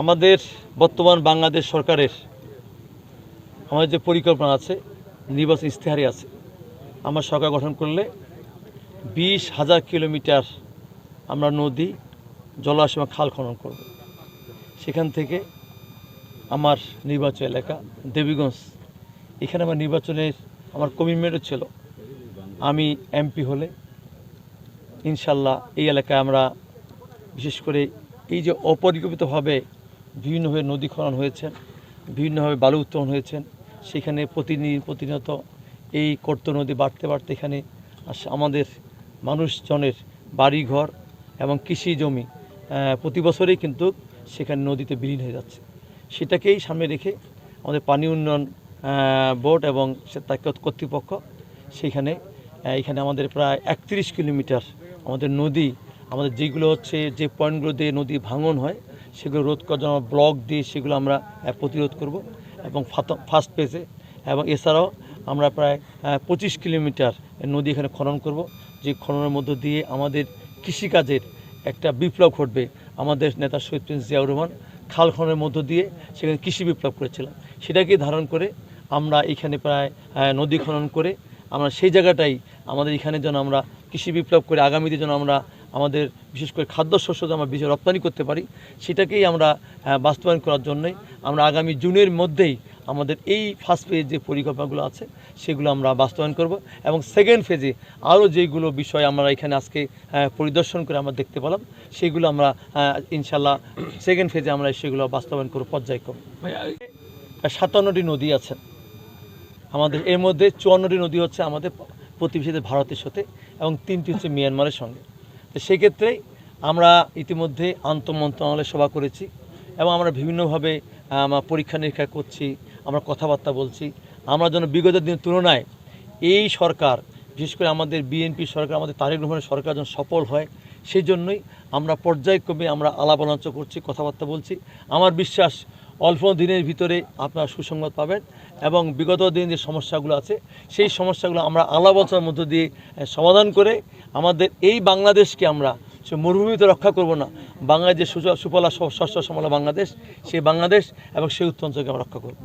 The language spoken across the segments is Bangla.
আমাদের বর্তমান বাংলাদেশ সরকারের আমাদের যে পরিকল্পনা আছে, নির্বাচন ইশতেহারে আছে, আমরা সরকার গঠন করলে 20,000 কিলোমিটার আমরা নদী, জলাশয় এবং খাল খনন করব। সেখান থেকে আমার নির্বাচন এলাকা দেবীগঞ্জ, এখানে আমার নির্বাচনের আমার কমিটমেন্টও ছিল, আমি এমপি হলে ইনশাল্লাহ এই এলাকায় আমরা বিশেষ করে এই যে অপরিকল্পিতভাবে বিভিন্নভাবে নদী খনন হয়েছে, বিভিন্নভাবে বালু উত্তোলন হয়েছেন, সেখানে প্রতিনিয়ত এই কর্ত নদী বাড়তে বাড়তে এখানে আমাদের মানুষজনের বাড়িঘর এবং কৃষি জমি প্রতি বছরেই কিন্তু সেখানে নদীতে বিলীন হয়ে যাচ্ছে। সেটাকেই সামনে রেখে আমাদের পানি উন্নয়ন বোর্ড এবং তার কর্তৃপক্ষ এখানে আমাদের প্রায় 31 কিলোমিটার আমাদের নদী, আমাদের যেগুলো হচ্ছে যে পয়েন্টগুলো দিয়ে নদী ভাঙন হয় সেগুলো রোধ করার জন্য ব্লক দিয়ে সেগুলো আমরা প্রতিরোধ করব এবং ফার্স্ট পেজে, এবং এছাড়াও আমরা প্রায় 25 কিলোমিটার নদী এখানে খনন করব, যে খননের মধ্য দিয়ে আমাদের কৃষিকাজের একটা বিপ্লব ঘটবে। আমাদের নেতা শহীদ প্রিন্স জিয়াউর রহমান খাল খননের মধ্য দিয়ে সেখানে কৃষি বিপ্লব করেছিলাম, সেটাকে ধারণ করে আমরা এখানে প্রায় নদী খনন করে আমরা সেই জায়গাটাই আমাদের এখানে যেন আমরা কৃষি বিপ্লব করে আগামীতে যেন আমরা আমাদের বিশেষ করে খাদ্যশস্য যেন আমরা বিশ্বে রপ্তানি করতে পারি, সেটাকেই আমরা বাস্তবায়ন করার জন্যই আমরা আগামী জুনের মধ্যেই আমাদের এই ফার্স্ট ফেজ যে পরিকল্পনাগুলো আছে সেগুলো আমরা বাস্তবায়ন করব, এবং সেকেন্ড ফেজে আরও যেগুলো বিষয় আমরা এখানে আজকে পরিদর্শন করে আমরা দেখতে পেলাম সেগুলো আমরা ইনশাল্লাহ সেকেন্ড ফেজে আমরা সেগুলো বাস্তবায়ন করব পর্যায়ক্রমে। 57টি নদী আছে আমাদের, এর মধ্যে 54টি নদী হচ্ছে আমাদের প্রতিবেশী ভারতের সাথে এবং 3টি হচ্ছে মিয়ানমারের সঙ্গে। তো সেক্ষেত্রেই আমরা ইতিমধ্যে আন্তঃমন্ত্রণালয় সভা করেছি এবং আমরা বিভিন্নভাবে পরীক্ষা নিরীক্ষা করছি, আমরা কথাবার্তা বলছি। আমরা যেন বিগত দিনের তুলনায় এই সরকার, বিশেষ করে আমাদের বিএনপি সরকার, আমাদের তারেক রহমানের সরকার যেন সফল হয়, সেই জন্যই আমরা পর্যায়ক্রমে আমরা আলাপ আলোচনা করছি, কথাবার্তা বলছি। আমার বিশ্বাস অল্প দিনের ভিতরে আপনারা সুসংবাদ পাবেন এবং বিগত দিনের যে সমস্যাগুলো আছে সেই সমস্যাগুলো আমরা আলাপ আলোচনার মধ্য দিয়ে সমাধান করে আমাদের এই বাংলাদেশকে আমরা সে মরুভূমিতে রক্ষা করব না, বাংলাদেশ যে সুফলা শস্য শ্যামলা বাংলাদেশ, সেই বাংলাদেশ এবং সেই উত্তরাঞ্চলকে আমরা রক্ষা করব।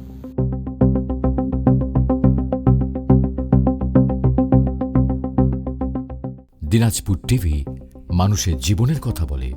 দিনাজপুর টিভি, মানুষের জীবনের কথা বলে।